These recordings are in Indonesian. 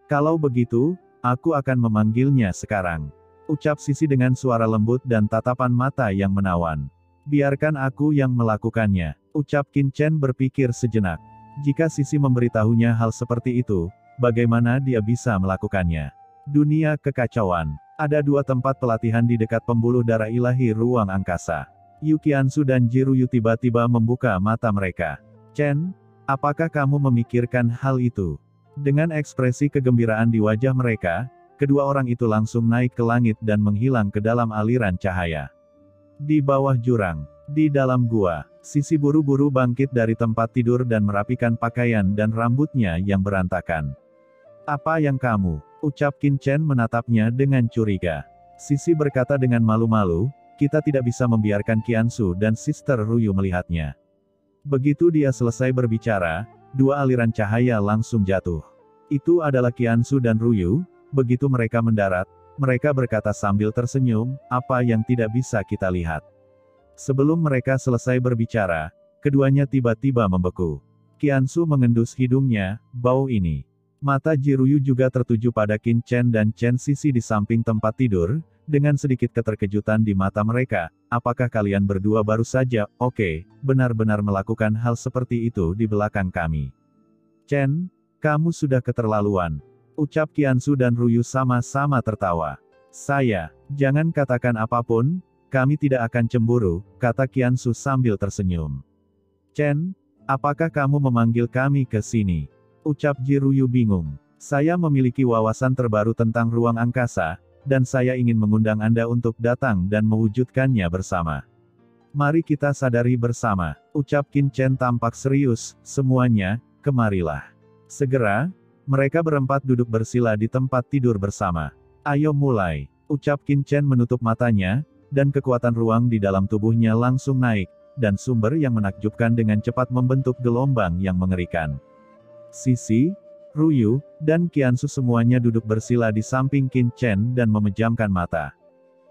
Kalau begitu, aku akan memanggilnya sekarang. Ucap Sisi dengan suara lembut dan tatapan mata yang menawan. Biarkan aku yang melakukannya. Ucap Qin Chen berpikir sejenak. Jika Sisi memberitahunya hal seperti itu, bagaimana dia bisa melakukannya? Dunia kekacauan. Ada 2 tempat pelatihan di dekat pembuluh darah ilahi ruang angkasa. Yu Qianzu dan Ji Ruyu tiba-tiba membuka mata mereka. Chen, apakah kamu memikirkan hal itu? Dengan ekspresi kegembiraan di wajah mereka, kedua orang itu langsung naik ke langit dan menghilang ke dalam aliran cahaya. Di bawah jurang, di dalam gua, Sisi buru-buru bangkit dari tempat tidur dan merapikan pakaian dan rambutnya yang berantakan. Apa yang kamu? Ucap Qin Chen menatapnya dengan curiga. Sisi berkata dengan malu-malu, kita tidak bisa membiarkan Qianzu dan Sister Ruyu melihatnya. Begitu dia selesai berbicara, 2 aliran cahaya langsung jatuh. Itu adalah Qianzu dan Ruyu. Begitu mereka mendarat, mereka berkata sambil tersenyum, apa yang tidak bisa kita lihat. Sebelum mereka selesai berbicara, keduanya tiba-tiba membeku. Qianzu mengendus hidungnya, bau ini. Mata Ji Ruyu juga tertuju pada Qin Chen dan Chen Sisi di samping tempat tidur, dengan sedikit keterkejutan di mata mereka. Apakah kalian berdua baru saja, benar-benar melakukan hal seperti itu di belakang kami? Chen, kamu sudah keterlaluan. Ucap Qianzu dan Ruyu sama-sama tertawa. Jangan katakan apapun, kami tidak akan cemburu, kata Qianzu sambil tersenyum. Chen, apakah kamu memanggil kami ke sini? Ucap Ji Ruyu bingung. Saya memiliki wawasan terbaru tentang ruang angkasa, dan saya ingin mengundang Anda untuk datang dan mewujudkannya bersama. Mari kita sadari bersama, ucap Qin Chen tampak serius, semuanya, kemarilah. Segera, mereka berempat duduk bersila di tempat tidur bersama. Ayo mulai, ucap Qin Chen menutup matanya, dan kekuatan ruang di dalam tubuhnya langsung naik, dan sumber yang menakjubkan dengan cepat membentuk gelombang yang mengerikan. Sisi, Ruyu, dan Qianzu semuanya duduk bersila di samping Qin Chen dan memejamkan mata.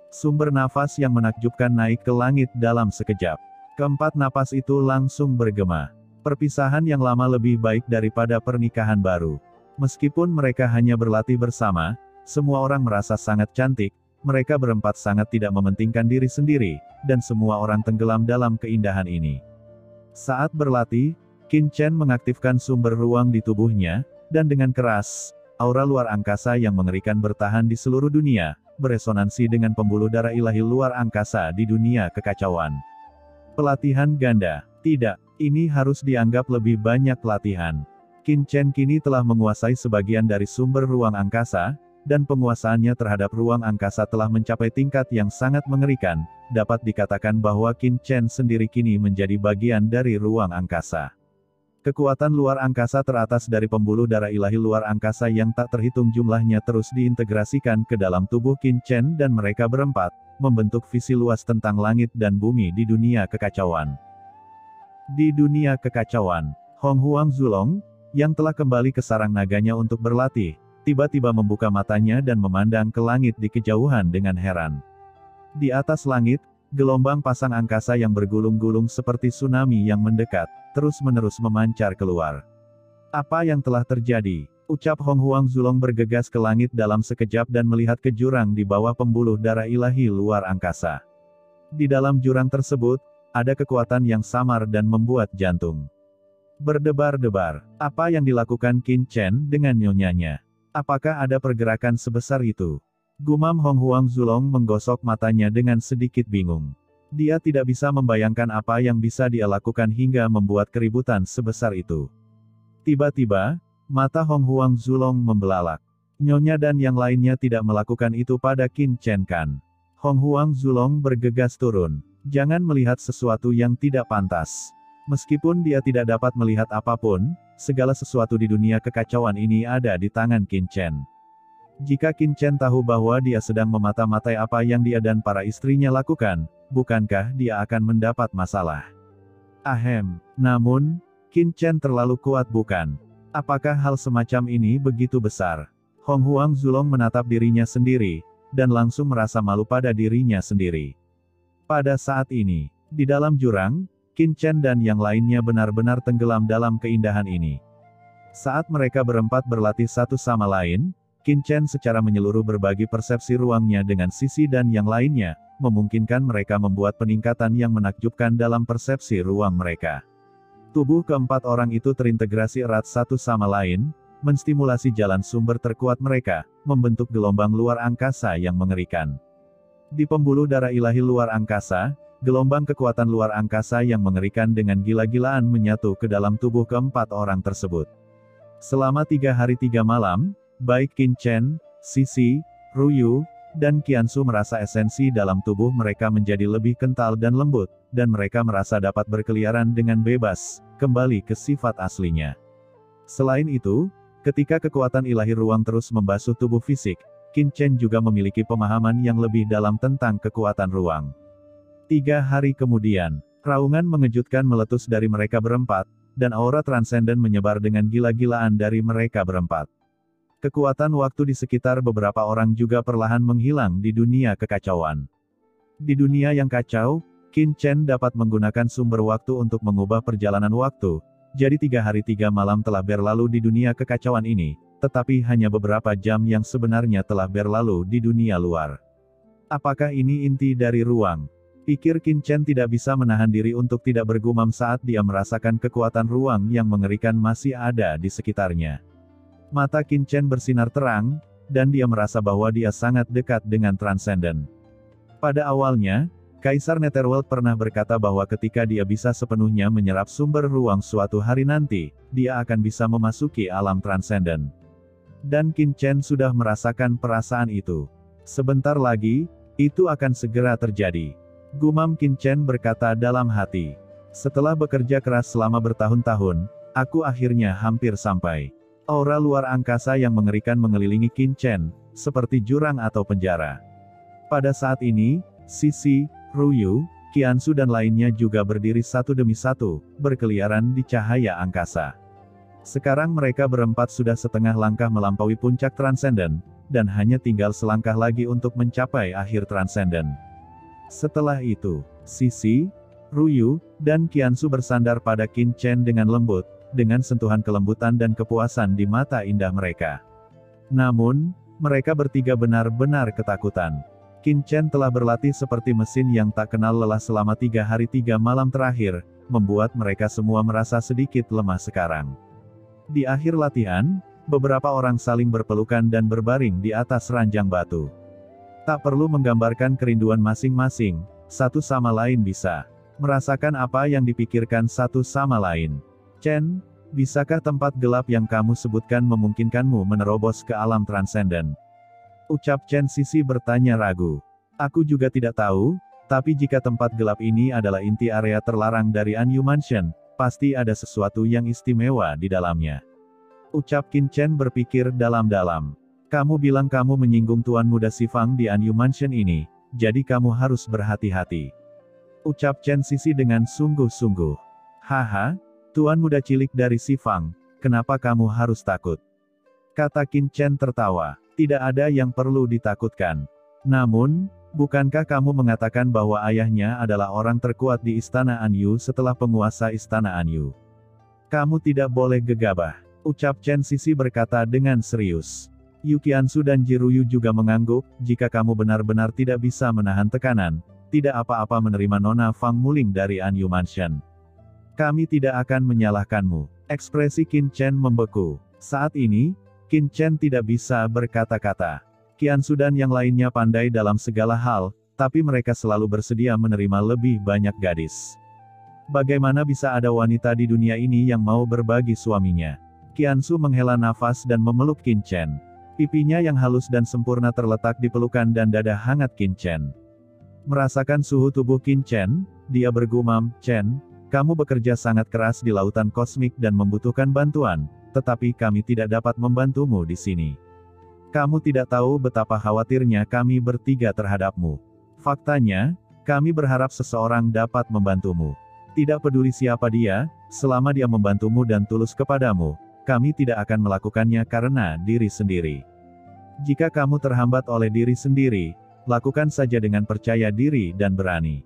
Sumber nafas yang menakjubkan naik ke langit dalam sekejap. Keempat napas itu langsung bergema. Perpisahan yang lama lebih baik daripada pernikahan baru. Meskipun mereka hanya berlatih bersama, semua orang merasa sangat cantik, mereka berempat sangat tidak mementingkan diri sendiri, dan semua orang tenggelam dalam keindahan ini. Saat berlatih, Qin Chen mengaktifkan sumber ruang di tubuhnya, dan dengan keras, aura luar angkasa yang mengerikan bertahan di seluruh dunia, beresonansi dengan pembuluh darah ilahi luar angkasa di dunia kekacauan. Pelatihan ganda. Tidak, ini harus dianggap lebih banyak latihan. Qin Chen kini telah menguasai sebagian dari sumber ruang angkasa, dan penguasaannya terhadap ruang angkasa telah mencapai tingkat yang sangat mengerikan. Dapat dikatakan bahwa Qin Chen sendiri kini menjadi bagian dari ruang angkasa. Kekuatan luar angkasa teratas dari pembuluh darah ilahi luar angkasa yang tak terhitung jumlahnya terus diintegrasikan ke dalam tubuh Qin Chen dan mereka berempat, membentuk visi luas tentang langit dan bumi di dunia kekacauan. Di dunia kekacauan, Hong Huang Zulong, yang telah kembali ke sarang naganya untuk berlatih, tiba-tiba membuka matanya dan memandang ke langit di kejauhan dengan heran. Di atas langit, gelombang pasang angkasa yang bergulung-gulung seperti tsunami yang mendekat, terus-menerus memancar keluar. Apa yang telah terjadi? Ucap Hong Huang Zulong bergegas ke langit dalam sekejap dan melihat ke jurang di bawah pembuluh darah ilahi luar angkasa. Di dalam jurang tersebut, ada kekuatan yang samar dan membuat jantung berdebar-debar. Apa yang dilakukan Qin Chen dengan nyonyanya? Apakah ada pergerakan sebesar itu? Gumam Hong Huang Zulong menggosok matanya dengan sedikit bingung. Dia tidak bisa membayangkan apa yang bisa dia lakukan hingga membuat keributan sebesar itu. Tiba-tiba, mata Hong Huang Zulong membelalak. Nyonya dan yang lainnya tidak melakukan itu pada Qin Chen kan? Hong Huang Zulong bergegas turun. Jangan melihat sesuatu yang tidak pantas. Meskipun dia tidak dapat melihat apapun, segala sesuatu di dunia kekacauan ini ada di tangan Qin Chen. Jika Qin Chen tahu bahwa dia sedang memata-matai apa yang dia dan para istrinya lakukan, bukankah dia akan mendapat masalah? Namun, Qin Chen terlalu kuat bukan? Apakah hal semacam ini begitu besar? Hong Huang Zulong menatap dirinya sendiri, dan langsung merasa malu pada dirinya sendiri. Pada saat ini, di dalam jurang, Qin Chen dan yang lainnya benar-benar tenggelam dalam keindahan ini. Saat mereka berempat berlatih satu sama lain, Qin Chen secara menyeluruh berbagi persepsi ruangnya dengan Sisi dan yang lainnya, memungkinkan mereka membuat peningkatan yang menakjubkan dalam persepsi ruang mereka. Tubuh keempat orang itu terintegrasi erat satu sama lain, menstimulasi jalan sumber terkuat mereka, membentuk gelombang luar angkasa yang mengerikan. Di pembuluh darah ilahi luar angkasa, gelombang kekuatan luar angkasa yang mengerikan dengan gila-gilaan menyatu ke dalam tubuh keempat orang tersebut. Selama 3 hari 3 malam, baik Qin Chen, Sisi, Ruyu, dan Qiansu merasa esensi dalam tubuh mereka menjadi lebih kental dan lembut, dan mereka merasa dapat berkeliaran dengan bebas, kembali ke sifat aslinya. Selain itu, ketika kekuatan ilahi ruang terus membasuh tubuh fisik, Qin Chen juga memiliki pemahaman yang lebih dalam tentang kekuatan ruang. 3 hari kemudian, raungan mengejutkan meletus dari mereka berempat, dan aura transenden menyebar dengan gila-gilaan dari mereka berempat. Kekuatan waktu di sekitar beberapa orang juga perlahan menghilang di dunia kekacauan. Di dunia yang kacau, Qin Chen dapat menggunakan sumber waktu untuk mengubah perjalanan waktu, jadi 3 hari 3 malam telah berlalu di dunia kekacauan ini, tetapi hanya beberapa jam yang sebenarnya telah berlalu di dunia luar. Apakah ini inti dari ruang? Pikir Qin Chen tidak bisa menahan diri untuk tidak bergumam saat dia merasakan kekuatan ruang yang mengerikan masih ada di sekitarnya. Mata Qin Chen bersinar terang, dan dia merasa bahwa dia sangat dekat dengan Transcendent. Pada awalnya, Kaisar Netherworld pernah berkata bahwa ketika dia bisa sepenuhnya menyerap sumber ruang suatu hari nanti, dia akan bisa memasuki alam Transcendent. Dan Qin Chen sudah merasakan perasaan itu. Sebentar lagi, itu akan segera terjadi. Gumam Qin Chen berkata dalam hati. Setelah bekerja keras selama bertahun-tahun, aku akhirnya hampir sampai. Aura luar angkasa yang mengerikan mengelilingi Qin Chen, seperti jurang atau penjara. Pada saat ini, Sisi, Ruyu, Qiansu dan lainnya juga berdiri satu demi satu, berkeliaran di cahaya angkasa. Sekarang mereka berempat sudah setengah langkah melampaui puncak Transcendent, dan hanya tinggal selangkah lagi untuk mencapai akhir Transcendent. Setelah itu, Sisi, Ruyu, dan Qiansu bersandar pada Qin Chen dengan lembut, dengan sentuhan kelembutan dan kepuasan di mata indah mereka. Namun, mereka bertiga benar-benar ketakutan. Qin Chen telah berlatih seperti mesin yang tak kenal lelah selama 3 hari 3 malam terakhir, membuat mereka semua merasa sedikit lemah sekarang. Di akhir latihan, beberapa orang saling berpelukan dan berbaring di atas ranjang batu. Tak perlu menggambarkan kerinduan masing-masing, satu sama lain bisa merasakan apa yang dipikirkan satu sama lain. Chen, bisakah tempat gelap yang kamu sebutkan memungkinkanmu menerobos ke alam Transcendent? Ucap Chen Sisi bertanya ragu. Aku juga tidak tahu, tapi jika tempat gelap ini adalah inti area terlarang dari Anyu Mansion, pasti ada sesuatu yang istimewa di dalamnya. Ucap Qin Chen berpikir dalam-dalam. Kamu bilang kamu menyinggung Tuan Muda Sifang di Anyu Mansion ini, jadi kamu harus berhati-hati. Ucap Chen Sisi dengan sungguh-sungguh. Haha, Tuan Muda cilik dari Sifang, kenapa kamu harus takut? Kata Qin Chen tertawa. Tidak ada yang perlu ditakutkan. Namun, bukankah kamu mengatakan bahwa ayahnya adalah orang terkuat di Istana Anyu setelah penguasa Istana Anyu? Kamu tidak boleh gegabah. Ucap Chen Sisi berkata dengan serius. Yu Qiansu dan Jiruyu juga mengangguk, jika kamu benar-benar tidak bisa menahan tekanan, tidak apa-apa menerima Nona Fang Muling dari Anyu Mansion. Kami tidak akan menyalahkanmu. Ekspresi Qin Chen membeku. Saat ini, Qin Chen tidak bisa berkata-kata. Qiansu dan yang lainnya pandai dalam segala hal, tapi mereka selalu bersedia menerima lebih banyak gadis. Bagaimana bisa ada wanita di dunia ini yang mau berbagi suaminya? Qiansu menghela nafas dan memeluk Qin Chen. Pipinya yang halus dan sempurna terletak di pelukan dan dada hangat Qin Chen. Merasakan suhu tubuh Qin Chen, dia bergumam, Chen, kamu bekerja sangat keras di lautan kosmik dan membutuhkan bantuan, tetapi kami tidak dapat membantumu di sini. Kamu tidak tahu betapa khawatirnya kami bertiga terhadapmu. Faktanya, kami berharap seseorang dapat membantumu. Tidak peduli siapa dia, selama dia membantumu dan tulus kepadamu, kami tidak akan melakukannya karena diri sendiri. Jika kamu terhambat oleh diri sendiri, lakukan saja dengan percaya diri dan berani.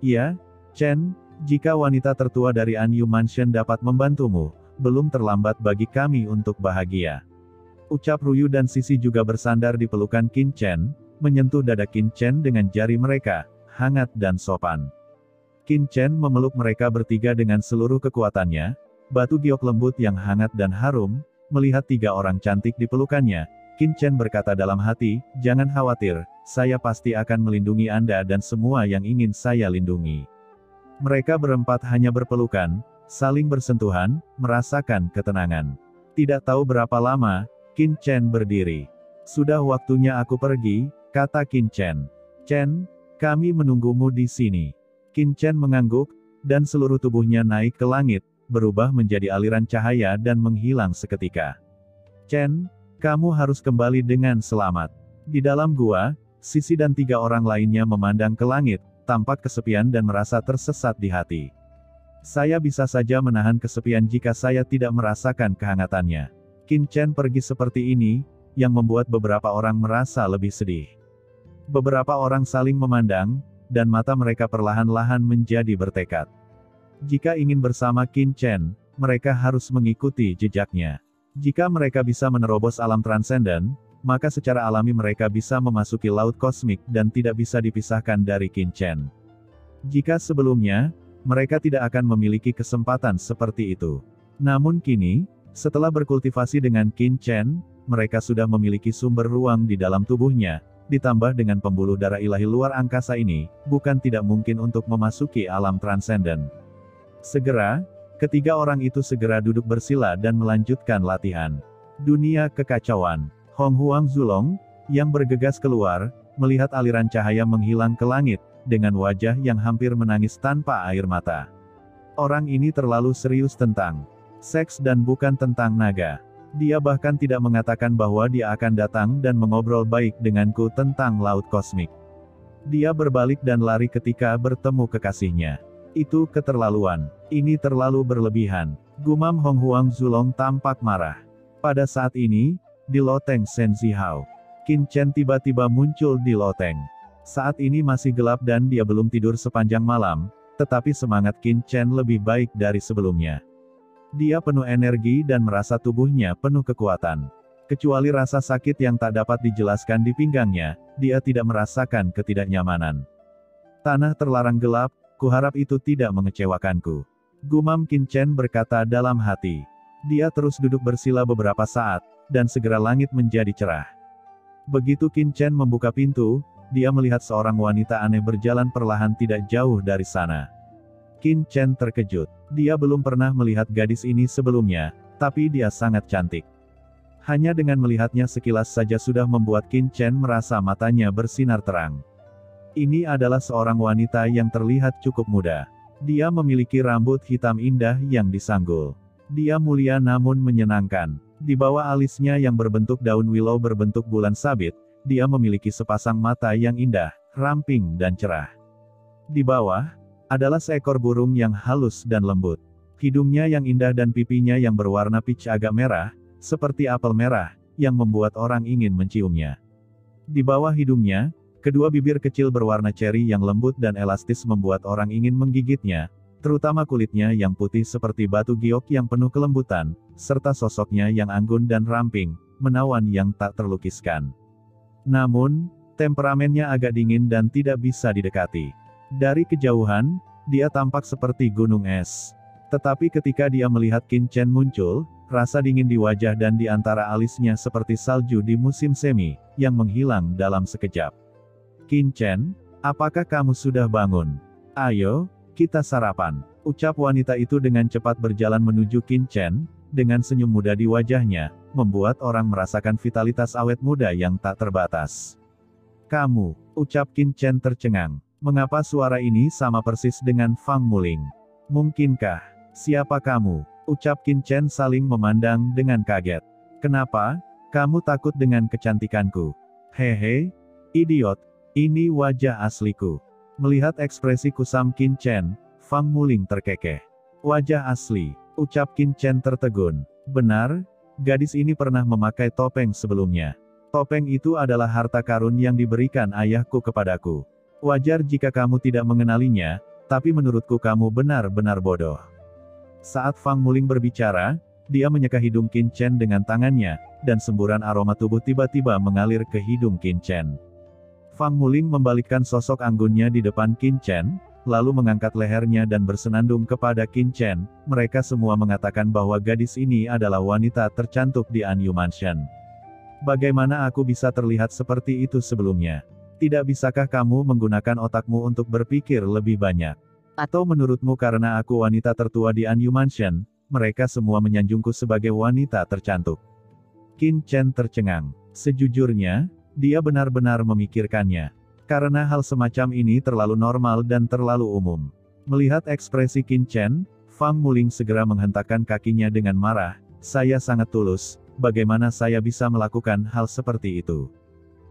Ya, Chen, jika wanita tertua dari Anyu Mansion dapat membantumu, belum terlambat bagi kami untuk bahagia. Ucap Ruyu dan Sisi juga bersandar di pelukan Qin Chen, menyentuh dada Qin Chen dengan jari mereka, hangat dan sopan. Qin Chen memeluk mereka bertiga dengan seluruh kekuatannya, batu giok lembut yang hangat dan harum, melihat tiga orang cantik di pelukannya, Qin Chen berkata dalam hati, jangan khawatir, saya pasti akan melindungi Anda dan semua yang ingin saya lindungi. Mereka berempat hanya berpelukan, saling bersentuhan, merasakan ketenangan. Tidak tahu berapa lama, Qin Chen berdiri. Sudah waktunya aku pergi, kata Qin Chen. Chen, kami menunggumu di sini. Qin Chen mengangguk, dan seluruh tubuhnya naik ke langit, berubah menjadi aliran cahaya dan menghilang seketika. Chen, kamu harus kembali dengan selamat. Di dalam gua, Sisi dan tiga orang lainnya memandang ke langit, tampak kesepian dan merasa tersesat di hati. Saya bisa saja menahan kesepian jika saya tidak merasakan kehangatannya. Qin Chen pergi seperti ini, yang membuat beberapa orang merasa lebih sedih. Beberapa orang saling memandang, dan mata mereka perlahan-lahan menjadi bertekad. Jika ingin bersama Qin Chen, mereka harus mengikuti jejaknya. Jika mereka bisa menerobos alam transenden, maka secara alami mereka bisa memasuki laut kosmik dan tidak bisa dipisahkan dari Qin Chen. Jika sebelumnya, mereka tidak akan memiliki kesempatan seperti itu. Namun kini, setelah berkultivasi dengan Qin Chen, mereka sudah memiliki sumber ruang di dalam tubuhnya, ditambah dengan pembuluh darah ilahi luar angkasa ini, bukan tidak mungkin untuk memasuki alam transenden. Segera, ketiga orang itu segera duduk bersila dan melanjutkan latihan. Dunia kekacauan. Hong Huang Zulong, yang bergegas keluar, melihat aliran cahaya menghilang ke langit, dengan wajah yang hampir menangis tanpa air mata. Orang ini terlalu serius tentang seks dan bukan tentang naga. Dia bahkan tidak mengatakan bahwa dia akan datang dan mengobrol baik denganku tentang laut kosmik. Dia berbalik dan lari ketika bertemu kekasihnya. Itu keterlaluan. Ini terlalu berlebihan. Gumam Hong Huang Zulong tampak marah. Pada saat ini, di loteng Shenzihao, Qin Chen tiba-tiba muncul di loteng. Saat ini masih gelap dan dia belum tidur sepanjang malam, tetapi semangat Qin Chen lebih baik dari sebelumnya. Dia penuh energi dan merasa tubuhnya penuh kekuatan. Kecuali rasa sakit yang tak dapat dijelaskan di pinggangnya, dia tidak merasakan ketidaknyamanan. Tanah terlarang gelap, kuharap itu tidak mengecewakanku. Gumam Qin Chen berkata dalam hati. Dia terus duduk bersila beberapa saat, dan segera langit menjadi cerah. Begitu Qin Chen membuka pintu, dia melihat seorang wanita aneh berjalan perlahan tidak jauh dari sana. Qin Chen terkejut. Dia belum pernah melihat gadis ini sebelumnya, tapi dia sangat cantik. Hanya dengan melihatnya sekilas saja sudah membuat Qin Chen merasa matanya bersinar terang. Ini adalah seorang wanita yang terlihat cukup muda. Dia memiliki rambut hitam indah yang disanggul. Dia mulia namun menyenangkan. Di bawah alisnya yang berbentuk daun willow berbentuk bulan sabit, dia memiliki sepasang mata yang indah, ramping dan cerah. Di bawah, adalah seekor burung yang halus dan lembut. Hidungnya yang indah dan pipinya yang berwarna peach agak merah, seperti apel merah, yang membuat orang ingin menciumnya. Di bawah hidungnya, kedua bibir kecil berwarna ceri yang lembut dan elastis membuat orang ingin menggigitnya, terutama kulitnya yang putih seperti batu giok yang penuh kelembutan, serta sosoknya yang anggun dan ramping, menawan yang tak terlukiskan. Namun, temperamennya agak dingin dan tidak bisa didekati. Dari kejauhan, dia tampak seperti gunung es. Tetapi ketika dia melihat Qin Chen muncul, rasa dingin di wajah dan di antara alisnya seperti salju di musim semi, yang menghilang dalam sekejap. Qin Chen, apakah kamu sudah bangun? Ayo, kita sarapan. Ucap wanita itu dengan cepat berjalan menuju Qin Chen, dengan senyum muda di wajahnya, membuat orang merasakan vitalitas awet muda yang tak terbatas. Kamu, ucap Qin Chen tercengang. Mengapa suara ini sama persis dengan Fang Muling? Mungkinkah? Siapa kamu? Ucap Qin Chen saling memandang dengan kaget. Kenapa? Kamu takut dengan kecantikanku? Hehe, idiot, ini wajah asliku. Melihat ekspresi kusam Qin Chen, Fang Muling terkekeh. Wajah asli, ucap Qin Chen tertegun. Benar, gadis ini pernah memakai topeng sebelumnya. Topeng itu adalah harta karun yang diberikan ayahku kepadaku. Wajar jika kamu tidak mengenalinya, tapi menurutku kamu benar-benar bodoh. Saat Fang Muling berbicara, Dia menyeka hidung Qin Chen dengan tangannya, dan semburan aroma tubuh tiba-tiba mengalir ke hidung Qin Chen. Fang Muling membalikkan sosok anggunnya di depan Qin Chen, lalu mengangkat lehernya dan bersenandung kepada Qin Chen. Mereka semua mengatakan bahwa gadis ini adalah wanita tercantik di Anyu Mansion. Bagaimana aku bisa terlihat seperti itu sebelumnya? Tidak bisakah kamu menggunakan otakmu untuk berpikir lebih banyak? Atau menurutmu karena aku wanita tertua di Anyu Mansion, mereka semua menyanjungku sebagai wanita tercantik? Qin Chen tercengang. Sejujurnya, dia benar-benar memikirkannya. Karena hal semacam ini terlalu normal dan terlalu umum. Melihat ekspresi Qin Chen, Fang Muling segera menghentakkan kakinya dengan marah. Saya sangat tulus, bagaimana saya bisa melakukan hal seperti itu?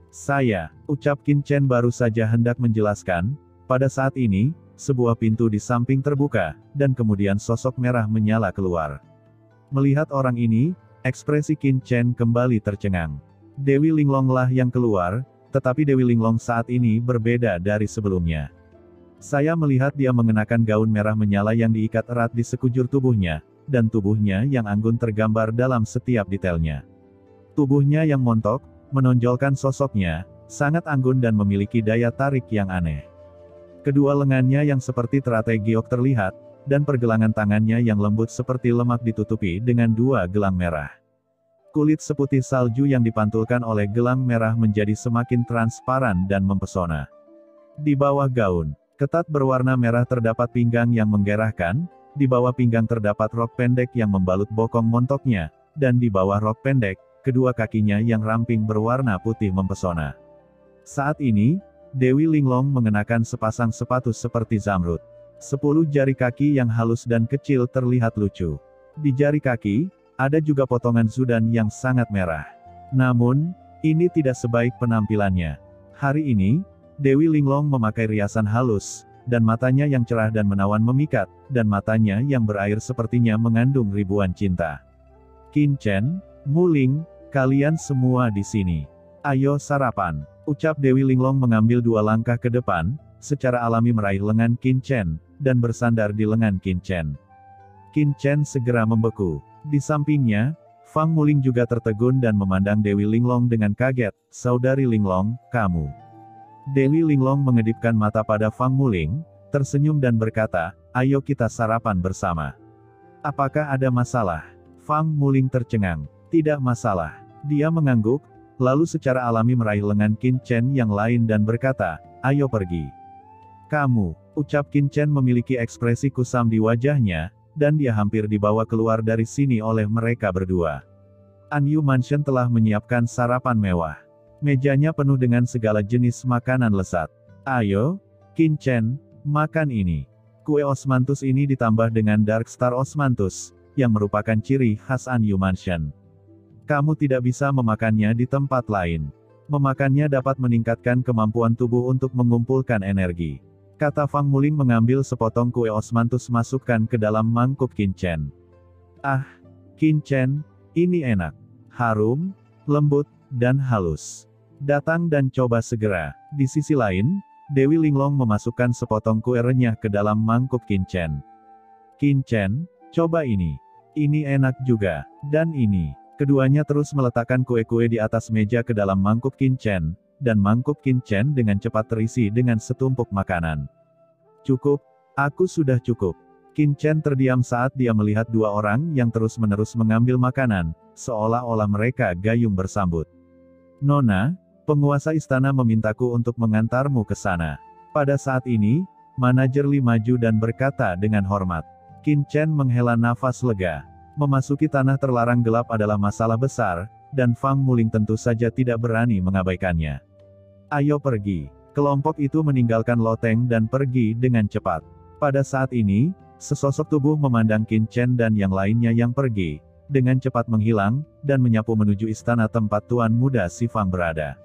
Saya, ucap Qin Chen baru saja hendak menjelaskan. Pada saat ini, sebuah pintu di samping terbuka, dan kemudian sosok merah menyala keluar. Melihat orang ini, ekspresi Qin Chen kembali tercengang. Dewi Linglong lah yang keluar, tetapi Dewi Linglong saat ini berbeda dari sebelumnya. Saya melihat dia mengenakan gaun merah menyala yang diikat erat di sekujur tubuhnya, dan tubuhnya yang anggun tergambar dalam setiap detailnya. Tubuhnya yang montok, menonjolkan sosoknya, sangat anggun dan memiliki daya tarik yang aneh. Kedua lengannya yang seperti teratai giok terlihat, dan pergelangan tangannya yang lembut seperti lemak ditutupi dengan dua gelang merah. Kulit seputih salju yang dipantulkan oleh gelang merah menjadi semakin transparan dan mempesona. Di bawah gaun ketat berwarna merah terdapat pinggang yang menggerahkan, di bawah pinggang terdapat rok pendek yang membalut bokong montoknya, dan di bawah rok pendek, kedua kakinya yang ramping berwarna putih mempesona. Saat ini, Dewi Linglong mengenakan sepasang sepatu seperti zamrud. 10 jari kaki yang halus dan kecil terlihat lucu. Di jari kaki, ada juga potongan zudan yang sangat merah. Namun, ini tidak sebaik penampilannya. Hari ini, Dewi Linglong memakai riasan halus, dan matanya yang cerah dan menawan memikat, dan matanya yang berair sepertinya mengandung ribuan cinta. Qin Chen, Muling, kalian semua di sini. Ayo sarapan, ucap Dewi Linglong mengambil 2 langkah ke depan, secara alami meraih lengan Qin Chen, dan bersandar di lengan Qin Chen. Qin Chen segera membeku. Di sampingnya, Fang Muling juga tertegun dan memandang Dewi Linglong dengan kaget. Saudari Linglong, kamu. Dewi Linglong mengedipkan mata pada Fang Muling, tersenyum dan berkata, ayo kita sarapan bersama. Apakah ada masalah? Fang Muling tercengang. Tidak masalah. Dia mengangguk, lalu secara alami meraih lengan Qin Chen yang lain dan berkata, ayo pergi. Kamu, ucap Qin Chen memiliki ekspresi kusam di wajahnya, dan dia hampir dibawa keluar dari sini oleh mereka berdua. Anyu Mansion telah menyiapkan sarapan mewah. Mejanya penuh dengan segala jenis makanan lezat. Ayo, Qin Chen, makan ini. Kue osmanthus ini ditambah dengan Dark Star osmanthus, yang merupakan ciri khas Anyu Mansion. Kamu tidak bisa memakannya di tempat lain. Memakannya dapat meningkatkan kemampuan tubuh untuk mengumpulkan energi. Kata Fang Muling mengambil sepotong kue osmanthus masukkan ke dalam mangkuk Qin Chen. Ah, Qin Chen, ini enak. Harum, lembut, dan halus. Datang dan coba segera. Di sisi lain, Dewi Linglong memasukkan sepotong kue renyah ke dalam mangkuk Qin Chen. Qin Chen, coba ini. Ini enak juga. Dan ini. Keduanya terus meletakkan kue-kue di atas meja ke dalam mangkuk Qin Chen, dan mangkuk Qin Chen dengan cepat terisi dengan setumpuk makanan. Cukup, aku sudah cukup. Qin Chen terdiam saat dia melihat 2 orang yang terus-menerus mengambil makanan, seolah-olah mereka gayung bersambut. Nona, penguasa istana memintaku untuk mengantarmu ke sana. Pada saat ini, manajer Li maju dan berkata dengan hormat. Qin Chen menghela nafas lega. Memasuki tanah terlarang gelap adalah masalah besar, dan Fang Muling tentu saja tidak berani mengabaikannya. Ayo pergi. Kelompok itu meninggalkan loteng dan pergi dengan cepat. Pada saat ini, sesosok tubuh memandang Qin Chen dan yang lainnya yang pergi, dengan cepat menghilang, dan menyapu menuju istana tempat tuan muda si Fang berada.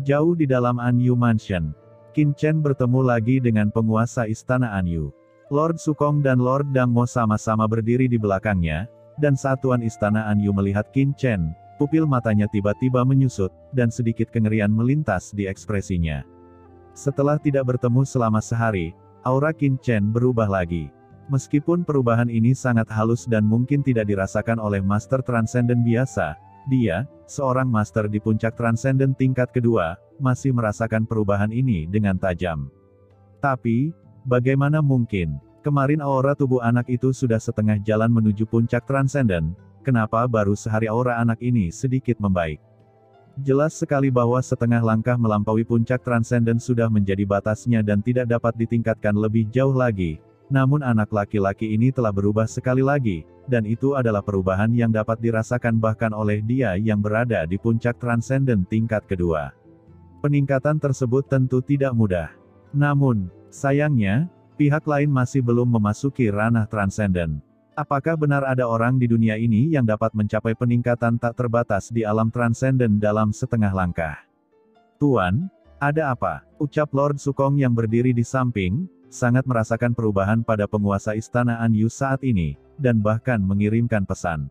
Jauh di dalam Anyu Mansion, Qin Chen bertemu lagi dengan penguasa istana Anyu. Lord Sukong dan Lord Dang Mo sama-sama berdiri di belakangnya, dan saat tuan istana Anyu melihat Qin Chen, pupil matanya tiba-tiba menyusut, dan sedikit kengerian melintas di ekspresinya. Setelah tidak bertemu selama sehari, aura Qin Chen berubah lagi. Meskipun perubahan ini sangat halus dan mungkin tidak dirasakan oleh Master Transcendent biasa, dia, seorang Master di puncak Transcendent tingkat kedua, masih merasakan perubahan ini dengan tajam. Tapi, bagaimana mungkin? Kemarin aura tubuh anak itu sudah setengah jalan menuju puncak Transcendent, kenapa baru sehari aura anak ini sedikit membaik? Jelas sekali bahwa setengah langkah melampaui puncak Transcendent sudah menjadi batasnya dan tidak dapat ditingkatkan lebih jauh lagi. Namun anak laki-laki ini telah berubah sekali lagi, dan itu adalah perubahan yang dapat dirasakan bahkan oleh dia yang berada di puncak Transcendent tingkat kedua. Peningkatan tersebut tentu tidak mudah. Namun, sayangnya, pihak lain masih belum memasuki ranah Transcendent. Apakah benar ada orang di dunia ini yang dapat mencapai peningkatan tak terbatas di alam Transcendent dalam setengah langkah? Tuan, ada apa? Ucap Lord Sukong yang berdiri di samping, sangat merasakan perubahan pada penguasa istana Anyu saat ini, dan bahkan mengirimkan pesan.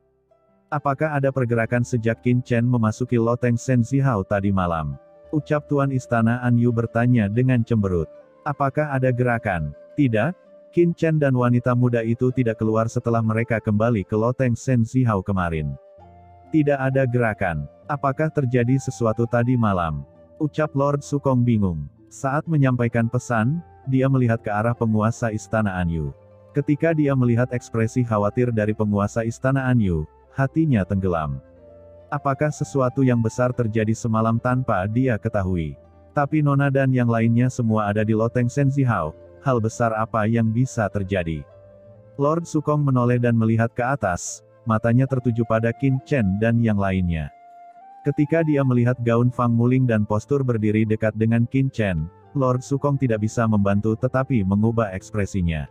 Apakah ada pergerakan sejak Qin Chen memasuki loteng Senzihao tadi malam? Ucap Tuan Istana Anyu bertanya dengan cemberut. Apakah ada gerakan? Tidak. Qin Chen dan wanita muda itu tidak keluar setelah mereka kembali ke loteng Senzihao kemarin. Tidak ada gerakan. Apakah terjadi sesuatu tadi malam? Ucap Lord Sukong bingung. Saat menyampaikan pesan, dia melihat ke arah penguasa istana Anyu. Ketika dia melihat ekspresi khawatir dari penguasa istana Anyu, hatinya tenggelam. Apakah sesuatu yang besar terjadi semalam tanpa dia ketahui? Tapi Nona dan yang lainnya semua ada di loteng Senzihao, hal besar apa yang bisa terjadi? Lord Sukong menoleh dan melihat ke atas, matanya tertuju pada Qin Chen dan yang lainnya. Ketika dia melihat gaun Fang Muling dan postur berdiri dekat dengan Qin Chen, Lord Sukong tidak bisa membantu tetapi mengubah ekspresinya.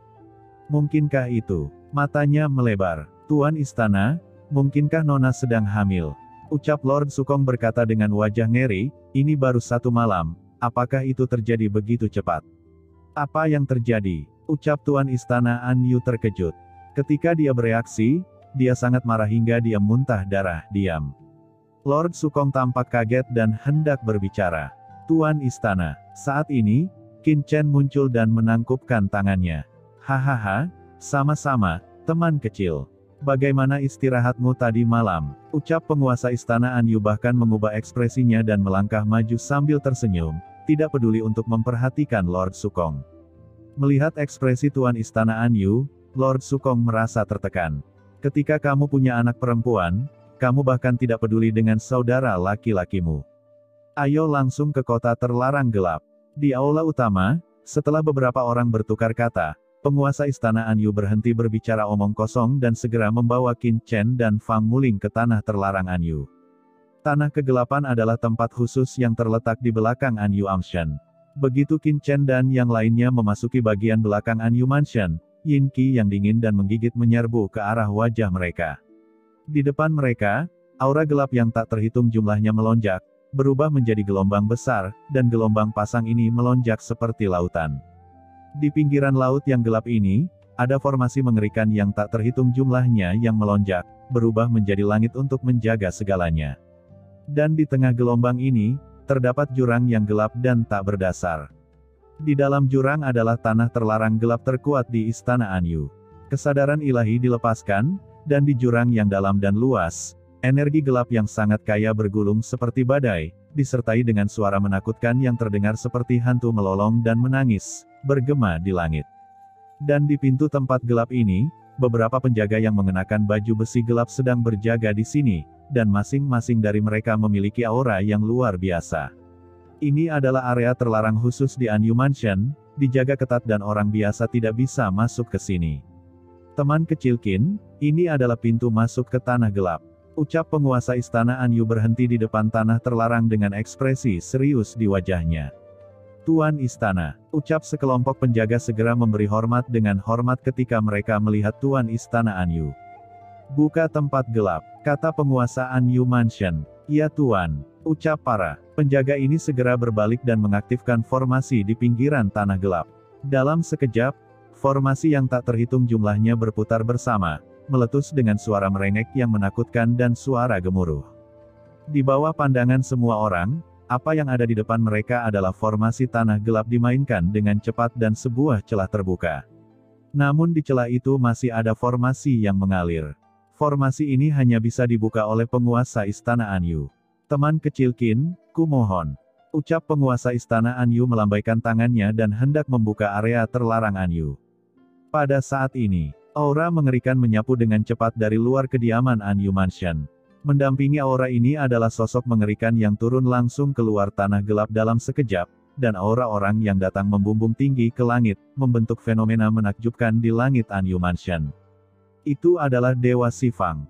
Mungkinkah itu? Matanya melebar. Tuan Istana, mungkinkah Nona sedang hamil? Ucap Lord Sukong berkata dengan wajah ngeri, ini baru satu malam, apakah itu terjadi begitu cepat? Apa yang terjadi? Ucap Tuan Istana Anyu terkejut. Ketika dia bereaksi, dia sangat marah hingga dia muntah darah diam. Lord Sukong tampak kaget dan hendak berbicara. Tuan Istana, saat ini, Qin Chen muncul dan menangkupkan tangannya. Hahaha, sama-sama, teman kecil. Bagaimana istirahatmu tadi malam? Ucap penguasa istana Anyu bahkan mengubah ekspresinya dan melangkah maju sambil tersenyum, tidak peduli untuk memperhatikan Lord Sukong. Melihat ekspresi Tuan Istana Anyu, Lord Sukong merasa tertekan. Ketika kamu punya anak perempuan, kamu bahkan tidak peduli dengan saudara laki-lakimu. Ayo langsung ke kota terlarang gelap. Di aula utama, setelah beberapa orang bertukar kata, penguasa istana Anyu berhenti berbicara omong kosong dan segera membawa Qin Chen dan Fang Muling ke tanah terlarang Anyu. Tanah kegelapan adalah tempat khusus yang terletak di belakang Anyu Mansion. Begitu Qin Chen dan yang lainnya memasuki bagian belakang Anyu Mansion, Yin Qi yang dingin dan menggigit menyerbu ke arah wajah mereka. Di depan mereka, aura gelap yang tak terhitung jumlahnya melonjak, berubah menjadi gelombang besar, dan gelombang pasang ini melonjak seperti lautan. Di pinggiran laut yang gelap ini, ada formasi mengerikan yang tak terhitung jumlahnya yang melonjak, berubah menjadi langit untuk menjaga segalanya. Dan di tengah gelombang ini, terdapat jurang yang gelap dan tak berdasar. Di dalam jurang adalah tanah terlarang gelap terkuat di Istana Anyu. Kesadaran ilahi dilepaskan, dan di jurang yang dalam dan luas, energi gelap yang sangat kaya bergulung seperti badai, disertai dengan suara menakutkan yang terdengar seperti hantu melolong dan menangis, bergema di langit. Dan di pintu tempat gelap ini, beberapa penjaga yang mengenakan baju besi gelap sedang berjaga di sini, dan masing-masing dari mereka memiliki aura yang luar biasa. Ini adalah area terlarang khusus di Anyu Mansion, dijaga ketat dan orang biasa tidak bisa masuk ke sini. Teman kecil Qin, ini adalah pintu masuk ke tanah gelap. Ucap penguasa istana Anyu berhenti di depan tanah terlarang dengan ekspresi serius di wajahnya. Tuan Istana, ucap sekelompok penjaga segera memberi hormat dengan hormat ketika mereka melihat Tuan Istana Anyu. Buka tempat gelap, kata penguasa Anyu Mansion. Ya Tuan, ucap para penjaga ini segera berbalik dan mengaktifkan formasi di pinggiran tanah gelap. Dalam sekejap, formasi yang tak terhitung jumlahnya berputar bersama, meletus dengan suara merengek yang menakutkan dan suara gemuruh. Di bawah pandangan semua orang, apa yang ada di depan mereka adalah formasi tanah gelap dimainkan dengan cepat dan sebuah celah terbuka. Namun di celah itu masih ada formasi yang mengalir. Formasi ini hanya bisa dibuka oleh penguasa istana Anyu. Teman kecil Qin, kumohon. Ucap penguasa istana Anyu melambaikan tangannya dan hendak membuka area terlarang Anyu. Pada saat ini, aura mengerikan menyapu dengan cepat dari luar kediaman Anyu Mansion. Mendampingi aura ini adalah sosok mengerikan yang turun langsung keluar tanah gelap dalam sekejap, dan aura orang yang datang membumbung tinggi ke langit, membentuk fenomena menakjubkan di langit Anyu Mansion. Itu adalah Dewa Sifang.